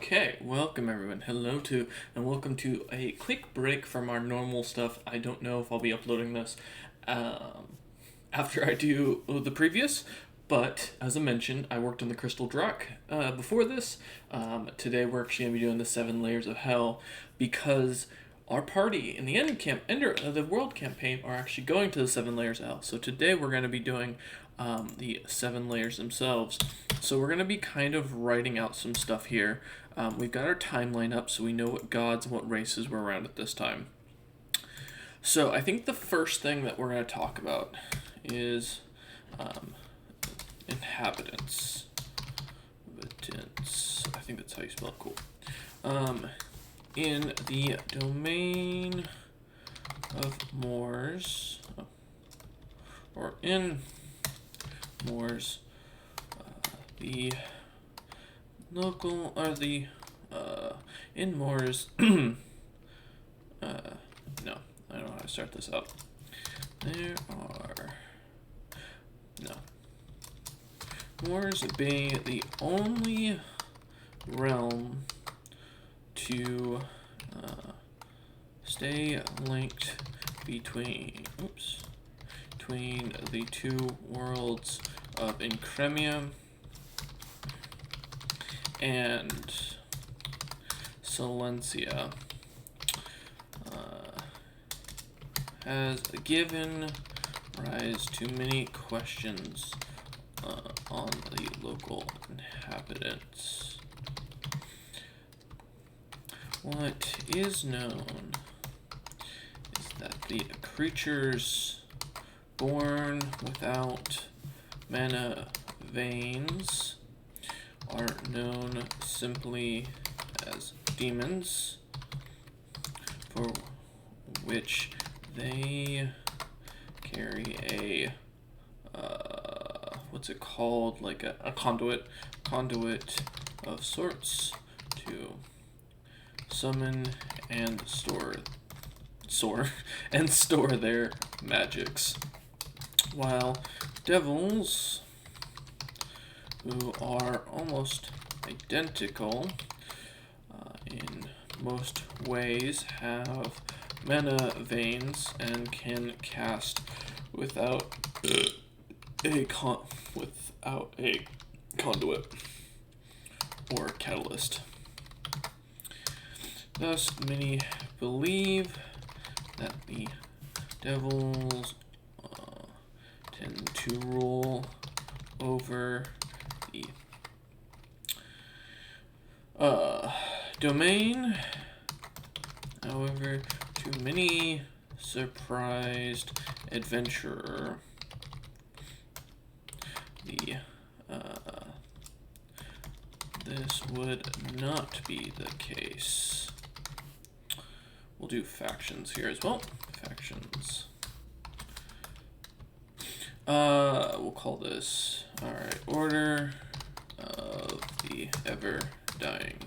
Okay, welcome everyone. Hello to and welcome to a quick break from our normal stuff. I don't know if I'll be uploading this after I do the previous, but as I mentioned, I worked on the Crystal Drak before this. Today we're actually gonna be doing the 7 Layers of Hell because our party in the the world campaign are actually going to the 7 Layers of Hell. So today we're going to be doing the 7 layers themselves. So we're going to be kind of writing out some stuff here. We've got our timeline up so we know what gods and what races were around at this time. So I think the first thing that we're going to talk about is inhabitants. Inhabitants. I think that's how you spell it. Cool. In the domain of Moors, or in Moors, the local, or the, in Moors, no, I don't know how to start this up. There are, no. Moors being the only realm to stay linked between the two worlds of Incremia and Silencia, has given rise to many questions on the local inhabitants. What is known is that the creatures born without mana veins are known simply as demons, for which they carry a what's it called, like a conduit of sorts to summon and store their magics, while devils, who are almost identical in most ways, have mana veins and can cast without a conduit or catalyst. Thus, many believe that the devils tend to rule over the domain. However, to many surprised adventurer, this would not be the case. We'll do factions here as well. Factions. We'll call this, alright, Order of the Ever Dying.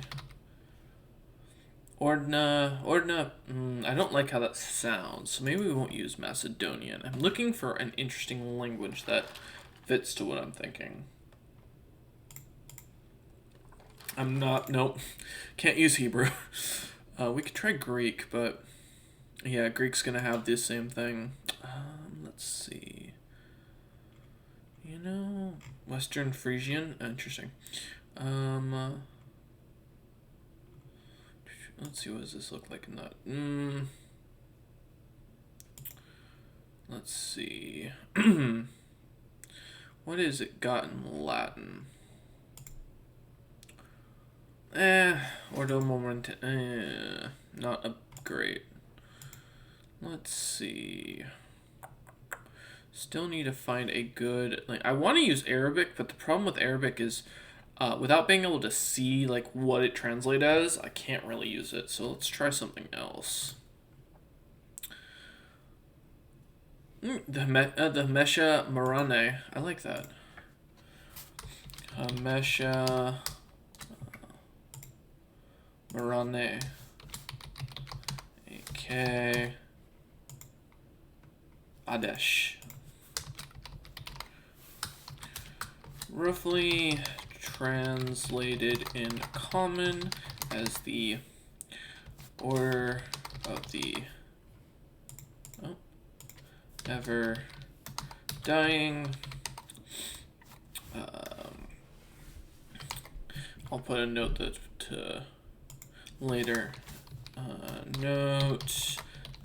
Ordna, I don't like how that sounds, so maybe we won't use Macedonian. I'm looking for an interesting language that fits to what I'm thinking. Nope, can't use Hebrew. We could try Greek, but yeah, Greek's gonna have this same thing. Let's see. Western Frisian, interesting. Let's see, what does this look like in that? Let's see. What is it got in Latin? Ordo moment. Not a great. Let's see. Still need to find a good, I want to use Arabic, but the problem with Arabic is without being able to see what it translates as, I can't really use it. So let's try something else. The Mesha Marane. I like that. Mesha Marane. Okay. Adesh. Roughly translated in common as the order of the ever dying. I'll put a note that to later. Note,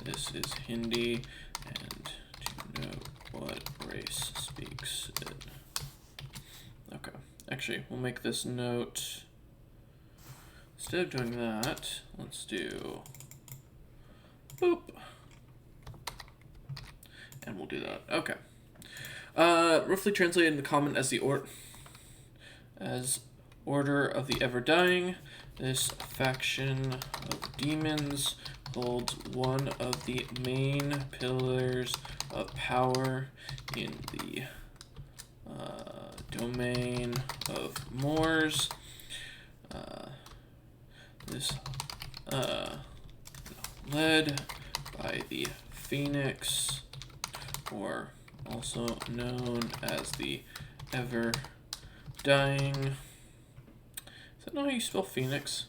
this is Hindi, and to note what race speaks it. Okay, actually, we'll make this note. Instead of doing that, let's do boop. And we'll do that. Okay. Roughly translated into common as the order of the ever dying. This faction of demons holds one of the main pillars of power in the domain of Moors. This led by the Phoenix, or also known as the Ever Dying. Is that not how you spell Phoenix?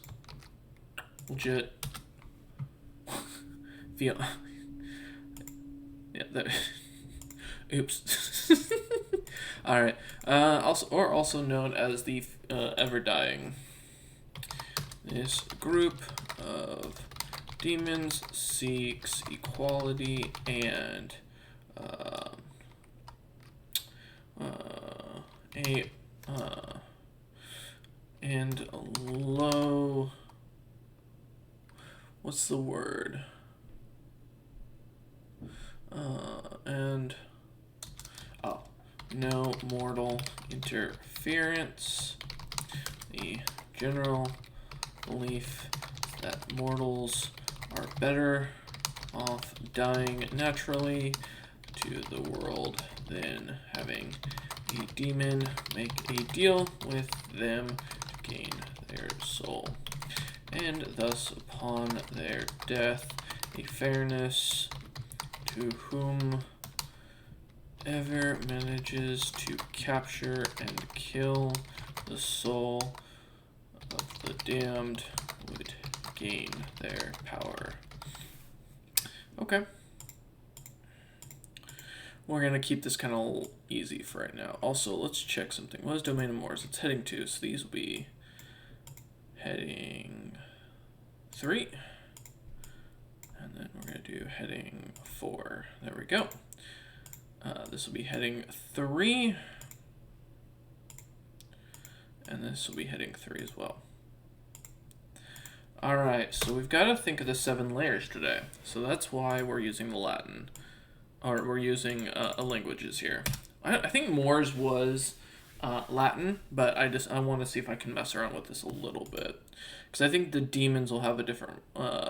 Legit. Yeah, that. Oops. All right. Also known as the Ever Dying. This group of demons seeks equality and low. What's the word? No mortal interference. The general belief that mortals are better off dying naturally to the world than having a demon make a deal with them to gain their soul, and thus upon their death a fairness to whomever manages to capture and kill the soul of the damned would gain their power. Okay. We're going to keep this kind of easy for right now. Also, let's check something. What is Domain of Moors? It's heading 2, so these will be heading 3. And then we're going to do heading 4. There we go. This will be heading 3. And this will be heading 3 as well. Alright, so we've got to think of the 7 layers today. So that's why we're using the Latin. Or we're using languages here. I think Moors was Latin, but I want to see if I can mess around with this a little bit. Because I think the demons will have a different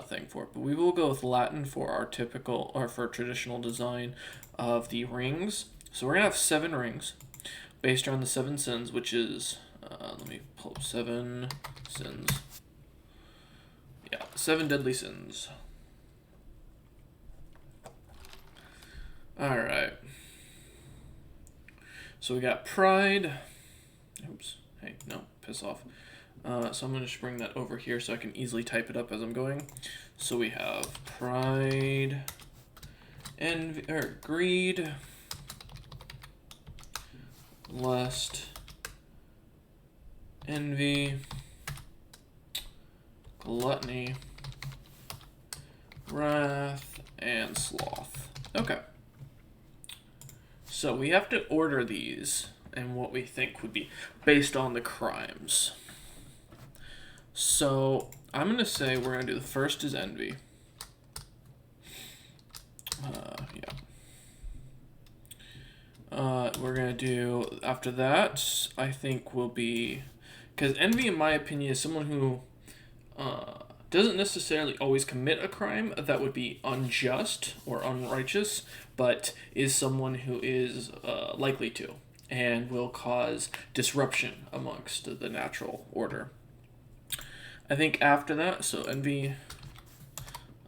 thing for it. But we will go with Latin for our typical, or for traditional design of the rings. So we're going to have 7 rings based around the 7 sins, which is, let me pull up 7 sins. Yeah, 7 deadly sins. Alright. So we got pride. Oops. Hey, no, piss off. So I'm going to just bring that over here so I can easily type it up as I'm going. So we have pride, envy, or greed, lust, envy, gluttony, wrath, and sloth. Okay. So we have to order these and what we think would be based on the crimes. So I'm going to say we're going to do the first is envy. We're going to do, after that, I think will be, because envy, in my opinion, is someone who doesn't necessarily always commit a crime that would be unjust or unrighteous, but is someone who is likely to and will cause disruption amongst the natural order. I think after that, so envy,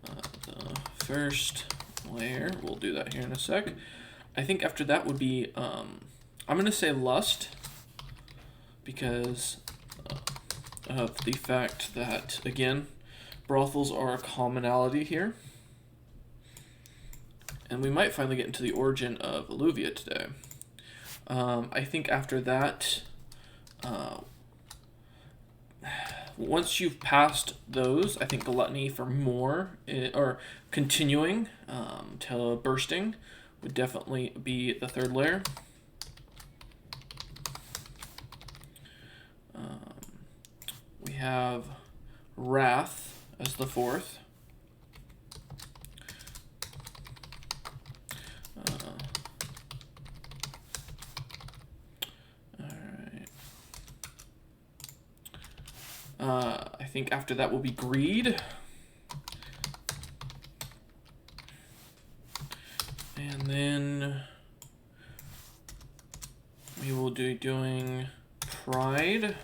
the first layer, we'll do that here in a sec. I think after that would be, I'm going to say lust. because of the fact that, again, brothels are a commonality here. And we might finally get into the origin of Alluvia today. I think after that, once you've passed those, I think gluttony for more, or continuing to bursting, would definitely be the third layer. We have wrath as the fourth. I think after that will be greed. And then we will be doing pride.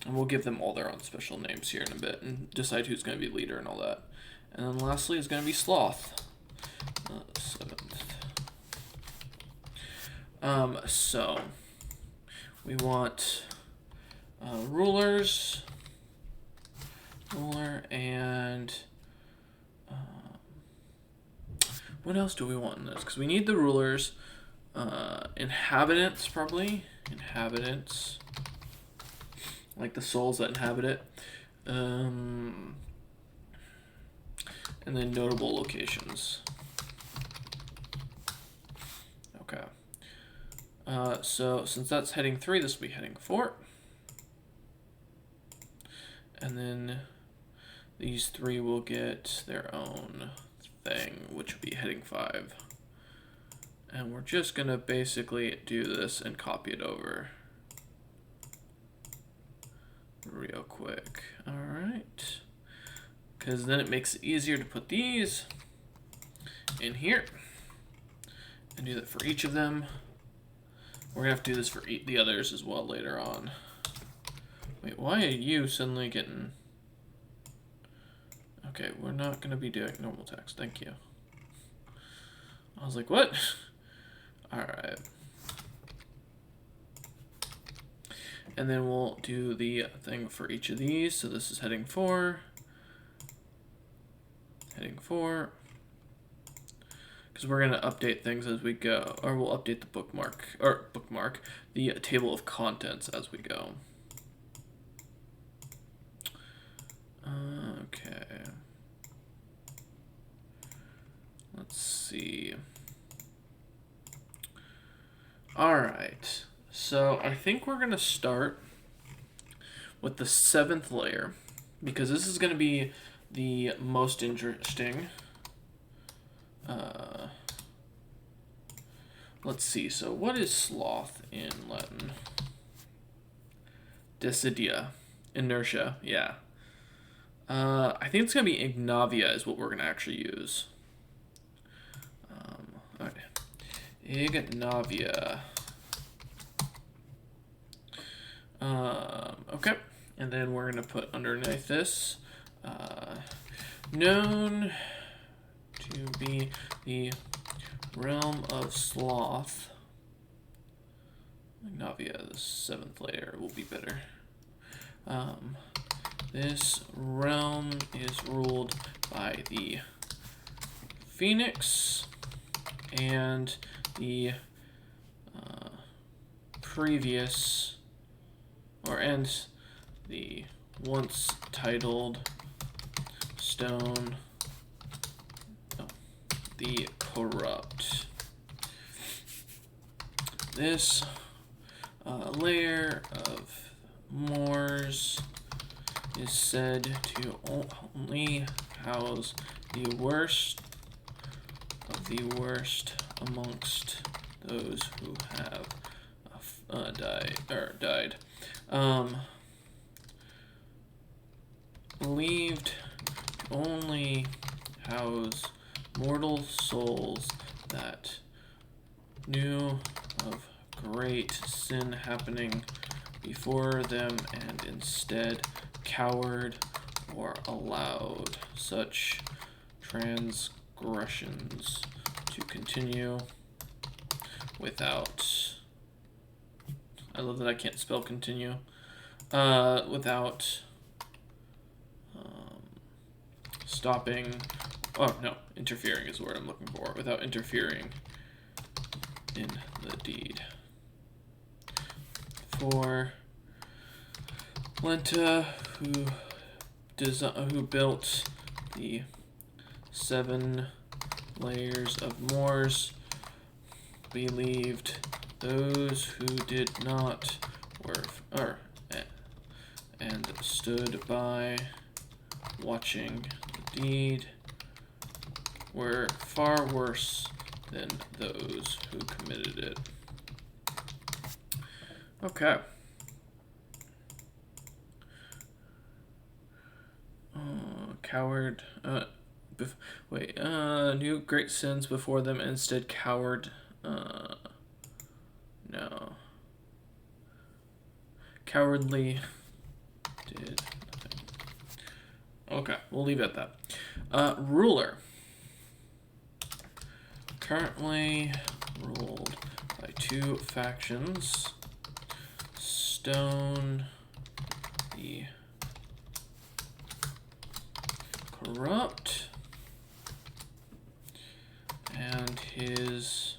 And we'll give them all their own special names here in a bit and decide who's going to be leader and all that. And then lastly is going to be sloth. Seventh. So we want rulers, ruler, and what else do we want in this? Because we need the rulers, inhabitants probably, inhabitants, like the souls that inhabit it, and then notable locations. Okay. So since that's heading 3, this will be heading 4. And then these 3 will get their own thing, which will be heading 5. And we're just going to basically do this and copy it over real quick. All right. Because then it makes it easier to put these in here and do that for each of them. We're going to have to do this for the others as well later on. Wait, why are you suddenly getting... Okay, we're not going to be doing normal text. Thank you. I was like, what? All right. And then we'll do the thing for each of these. So this is heading 4. Heading 4. Because we're going to update things as we go. Or we'll update the bookmark, the table of contents as we go. Okay. Let's see. All right. So I think we're going to start with the 7th layer, because this is going to be the most interesting. Let's see. So what is sloth in Latin? Desidia. Inertia. Yeah. I think it's going to be Ignavia is what we're going to actually use. All right. Ignavia. Okay. And then we're going to put underneath this, known to be the realm of sloth. Ignavia, the 7th layer will be better. This realm is ruled by the Phoenix and the previous, and the once titled stone, the corrupt. This layer of Moors is said to only house the worst of the worst amongst those who have died. Believed to only house mortal souls that knew of great sin happening before them and instead cowered or allowed such transgressions to continue. without, I love that I can't spell continue, without stopping, oh no, interfering is the word I'm looking for, without interfering in the deed. For Lenta, who built the 7 layers of Moors, believed those who did not and stood by watching the deed were far worse than those who committed it. Okay. Coward. Knew great sins before them and instead coward. No. Cowardly did nothing. Okay, we'll leave it at that. Ruler. Currently ruled by 2 factions. Stone the Corrupt and his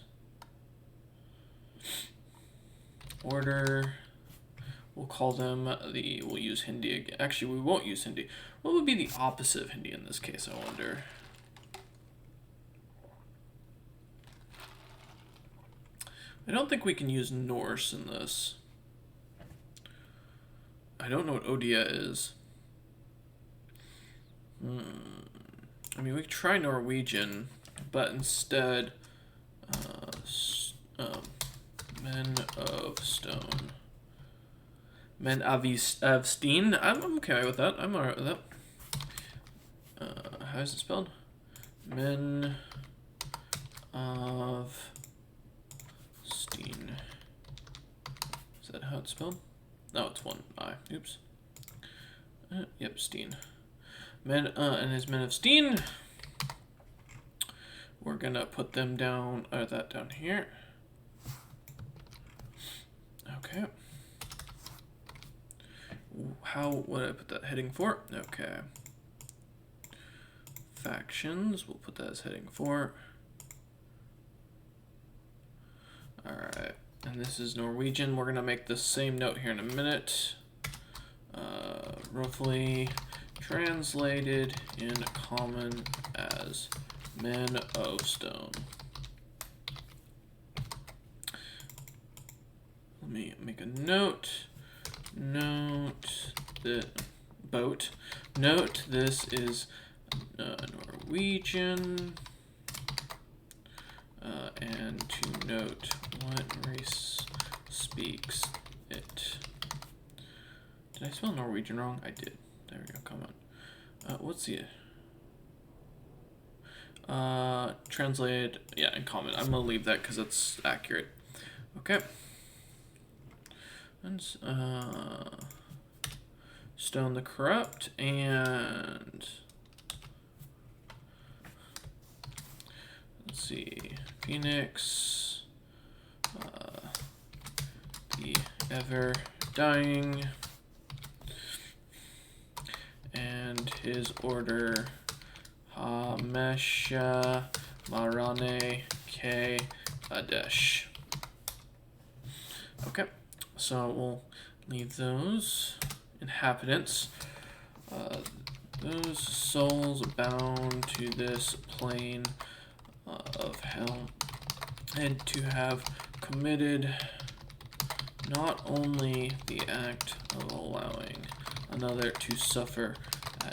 order, we'll call them we'll use Hindi again. Actually, we won't use Hindi. What would be the opposite of Hindi in this case, I wonder? I don't think we can use Norse in this. I don't know what Odia is. I mean, we could try Norwegian, but instead, Men of Stone. Men av Steen. I'm okay with that. I'm alright with that. How is it spelled? Men of Steen. Is that how it's spelled? No, it's 1 I. Oops. Yep, Steen. Men and his Men of Steen. We're gonna put them down, that down here. Okay. What did I put that heading for? Okay. Factions, we'll put that as heading 4. Alright, and this is Norwegian. We're gonna make the same note here in a minute. Roughly translated in common as Men of Stone. Let me make a note. Note that boat. Note this is Norwegian. And to note what race speaks it. Did I spell Norwegian wrong? I did. There we go. Come on. What's the translated? Yeah, in common. I'm gonna leave that because it's accurate. Okay. And Stone the Corrupt and let's see, Phoenix, the Ever Dying, and his order Hamesha Marane K Adesh. Okay, so we'll leave those inhabitants. Those souls bound to this plane of hell, and to have committed not only the act of allowing another to suffer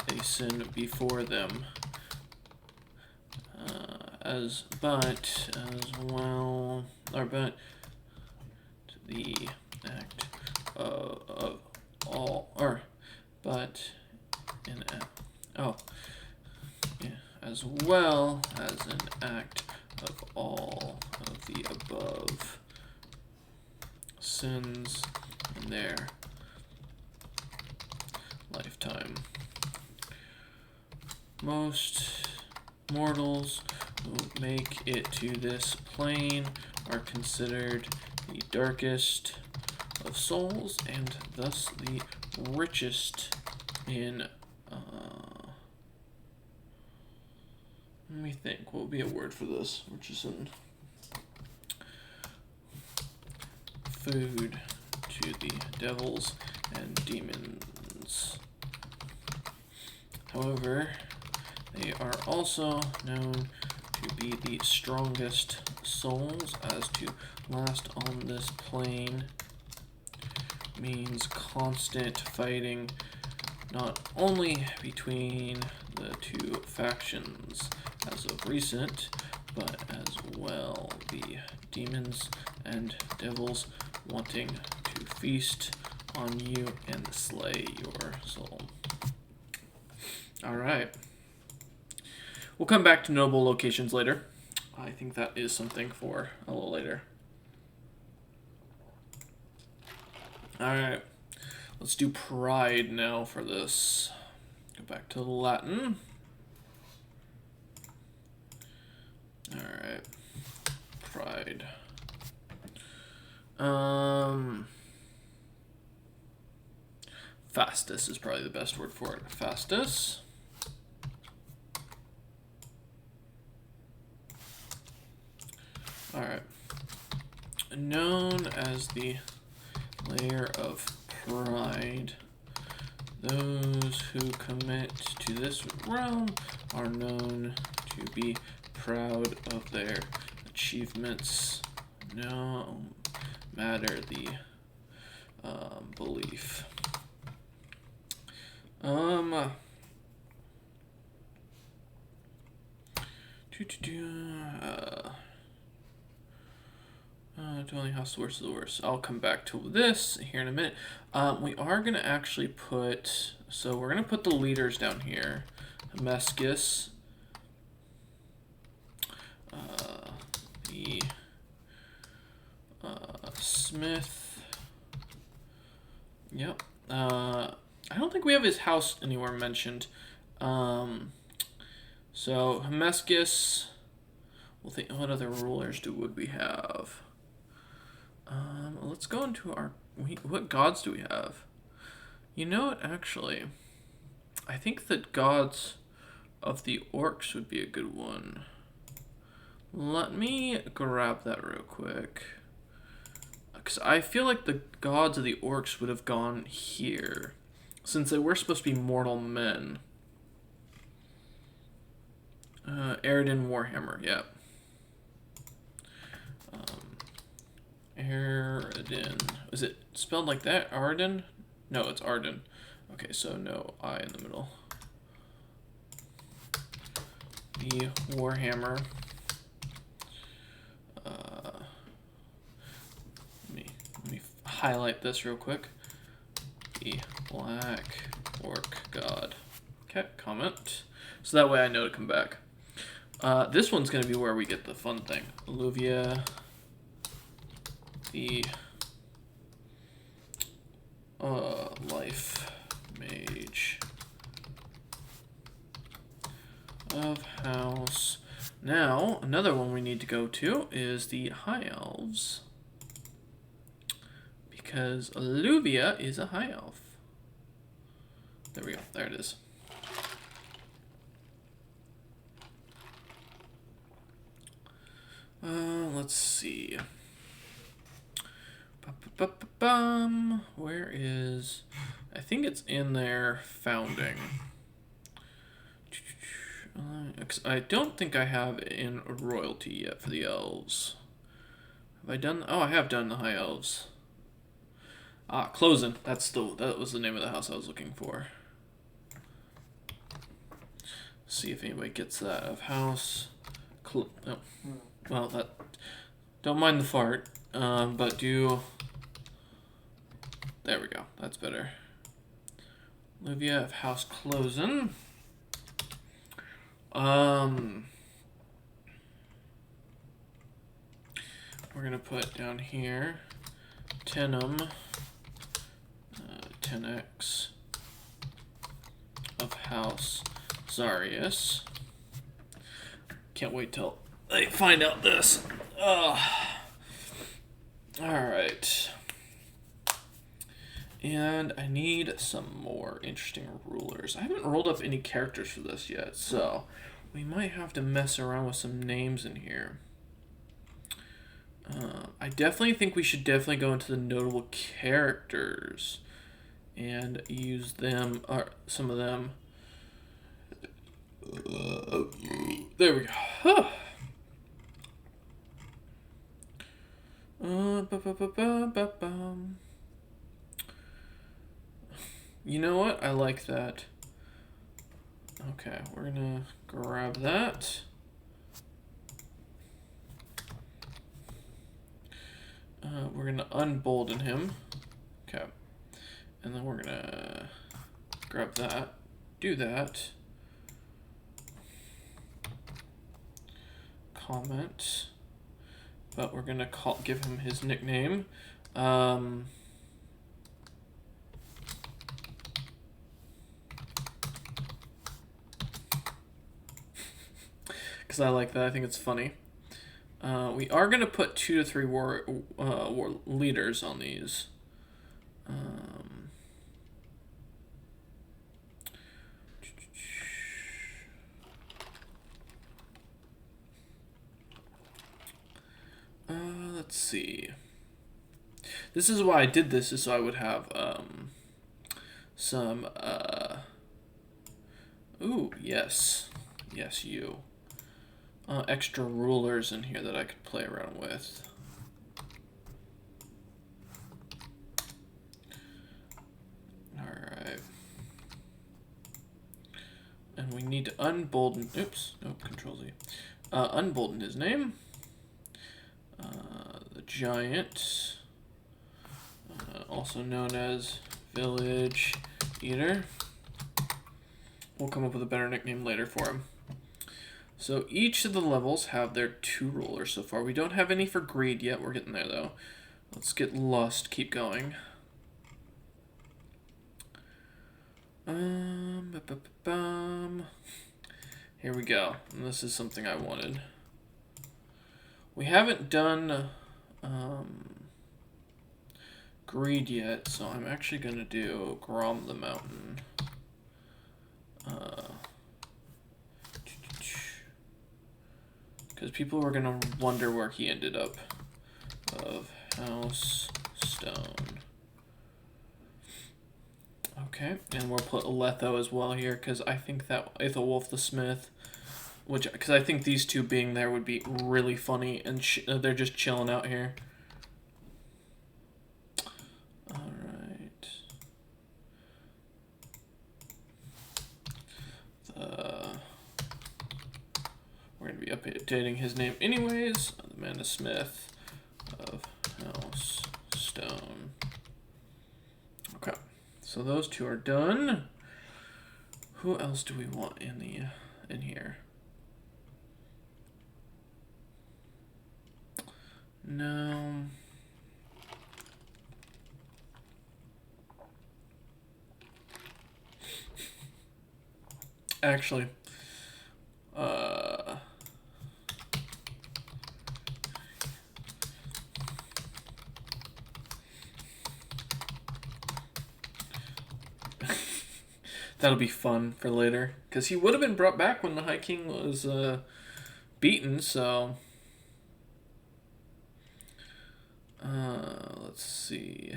a sin before them, but the act of all, as well as an act of all of the above sins in their lifetime. Most mortals who make it to this plane are considered the darkest of souls and thus the richest in, let me think, what would be a word for this? Richest in food to the devils and demons. However, they are also known to be the strongest souls, as to last on this plane means constant fighting, not only between the two factions as of recent, but as well the demons and devils wanting to feast on you and slay your soul. Alright. We'll come back to noble locations later. I think that is something for a little later. Alright. Let's do pride now for this. Go back to Latin. Alright. Pride. Fastus is probably the best word for it. Fastus. Alright. Known as the layer of pride, those who commit to this realm are known to be proud of their achievements, no matter the belief. Dwelling house, the worst of the worst. I'll come back to this here in a minute. We are going to actually put, so we're going to put the leaders down here. Mescus, the Smith. Yep. I don't think we have his house anywhere mentioned. So Mescus. We'll think. What other rulers would we have? Let's go into our. What gods do we have? You know what? Actually, I think the gods of the orcs would be a good one. Let me grab that real quick. Because I feel like the gods of the orcs would have gone here, since they were supposed to be mortal men. Aridin Warhammer, yeah. Aridin. Is it spelled like that? Arden? No, it's Arden. Okay, so no I in the middle. The Warhammer. Let me highlight this real quick. The Black Orc God. Okay, comment. So that way I know to come back. This one's going to be where we get the fun thing. Alluvia. The Life Mage of House. Now, another one we need to go to is the High Elves. Because Alluvia is a High Elf. There we go. There it is. Let's see. Where is... I think it's in their founding. I don't think I have in royalty yet for the elves. Have I done... Oh, I have done the High Elves. Closen. That was the name of the house I was looking for. See if anybody gets that. Of house... Oh. Well, that... Don't mind the fart. But do... There we go. That's better. Alluvia of House Closen. We're gonna put down here Tenum, 10x of House Zarius. Can't wait till they find out this. Alright. And I need some more interesting rulers. I haven't rolled up any characters for this yet, so we might have to mess around with some names in here. I definitely think we should definitely go into the notable characters and use them, or some of them. There we go. You know what? I like that. Okay, we're gonna grab that. We're gonna unbolden him. Okay. And then we're gonna grab that. Do that. Comment. But we're gonna give him his nickname. Because I like that. I think it's funny. We are gonna put 2 to 3 war leaders on these. Let's see. This is why I did this, is so I would have some ooh, yes, you extra rulers in here that I could play around with. Alright. And we need to unbolden, oops, nope, Control Z. Unbolden his name. The Giant, also known as Village Eater. We'll come up with a better nickname later for him. So each of the levels have their 2 rulers so far. We don't have any for greed yet. We're getting there, though. Let's get lust. Keep going. Here we go. And this is something I wanted. We haven't done greed yet, so I'm actually going to do Grom the Mountain. Because people were going to wonder where he ended up. Of House Stone. Okay, and we'll put Letho as well here, because I think that Aethelwulf the Smith, because I think these two being there would be really funny, and they're just chilling out here. Alright. We're going to be updating his name anyways. Amanda Smith of House Stone. Okay, so those 2 are done. Who else do we want in here? No. Actually, that'll be fun for later, because he would have been brought back when the High King was beaten, so let's see.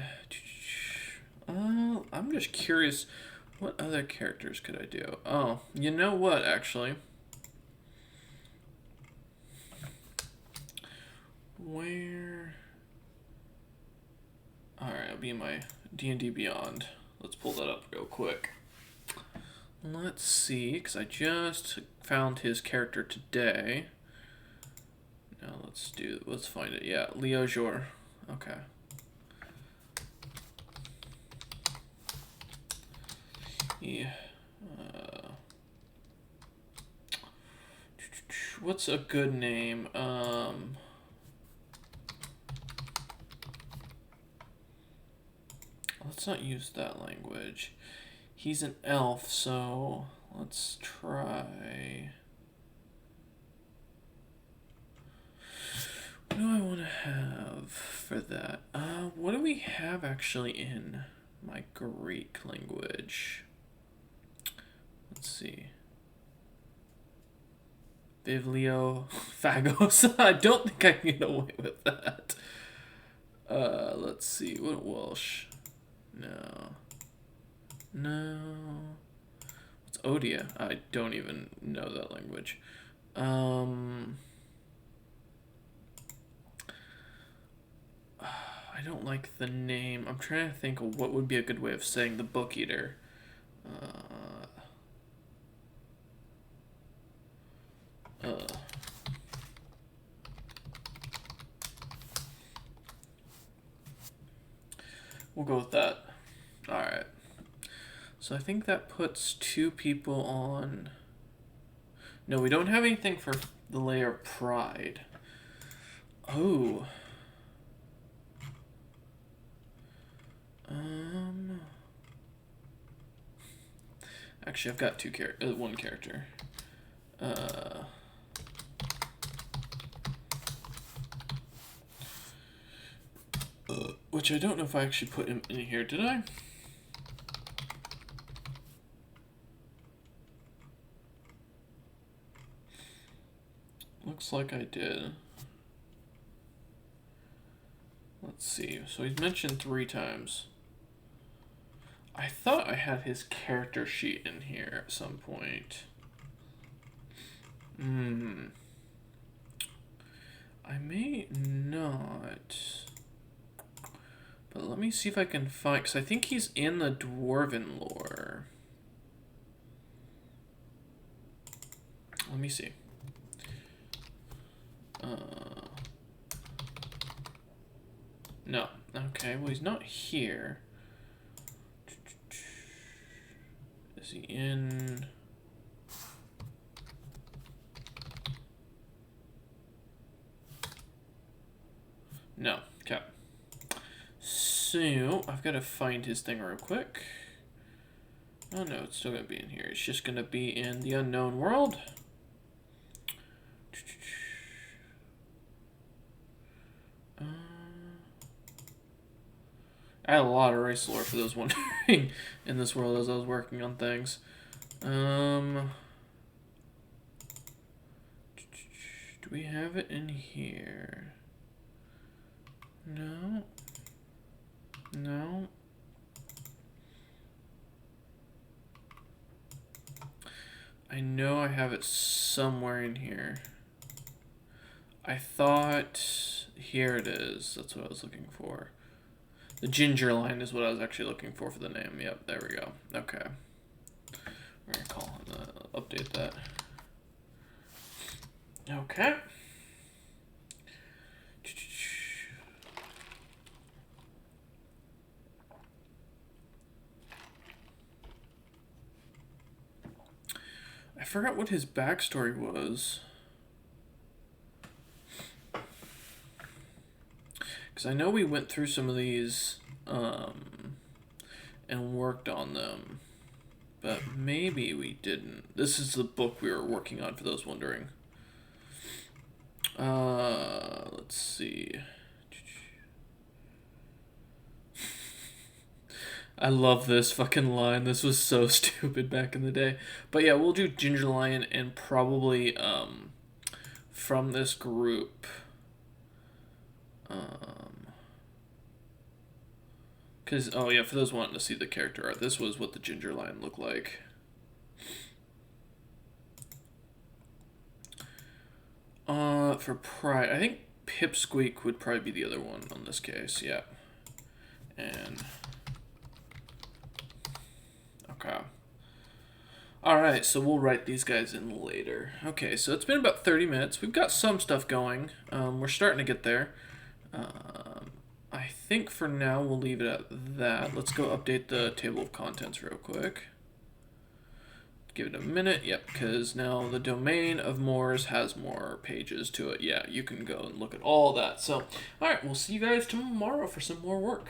I'm just curious, what other characters could I do? Oh, you know what, actually? Where? Alright, I'll be in my D&D Beyond. Let's pull that up real quick. Let's see, because I just found his character today. Now let's find it. Yeah, Leo Jor. Okay. Yeah. What's a good name? Let's not use that language. He's an elf, so let's try. What do I want to have for that? What do we have actually in my Greek language? Let's see. Bibliophagos. I don't think I can get away with that. Let's see. What Welsh? No. No. What's Odia? I don't even know that language. I don't like the name. I'm trying to think of what would be a good way of saying the book eater. We'll go with that. Alright. So I think that puts 2 people on... No, we don't have anything for the layer Pride. Oh. Actually, I've got one character. Which I don't know if I actually put him in here, did I? Looks like I did. Let's see. So he's mentioned 3 times. I thought I had his character sheet in here at some point. I may not. But let me see if I can find... Because I think he's in the Dwarven lore. Let me see. No. Okay, well, he's not here. Is he in... No. Okay. So, I've got to find his thing real quick. Oh no, it's still going to be in here. It's just going to be in the unknown world. I had a lot of race lore for those wondering in this world as I was working on things. Do we have it in here? No. No. I know I have it somewhere in here. I thought... Here it is. That's what I was looking for. The ginger line is what I was actually looking for the name. Yep, there we go. Okay. We're going to call him update that. Okay. I forgot what his backstory was. Because I know we went through some of these and worked on them. But maybe we didn't. This is the book we were working on, for those wondering. Let's see. I love this fucking line. This was so stupid back in the day. But yeah, we'll do Ginger Lion and probably from this group. Because, oh yeah, for those wanting to see the character art, this was what the Ginger Lion looked like. For Pride, I think Pipsqueak would probably be the other one on this case, yeah. And... Okay. Alright, so we'll write these guys in later. Okay, so it's been about 30 minutes. We've got some stuff going. We're starting to get there. I think for now we'll leave it at that. Let's go update the table of contents real quick. Give it a minute. Yep, because now the domain of Moors has more pages to it. Yeah, you can go and look at all that. So, alright, we'll see you guys tomorrow for some more work.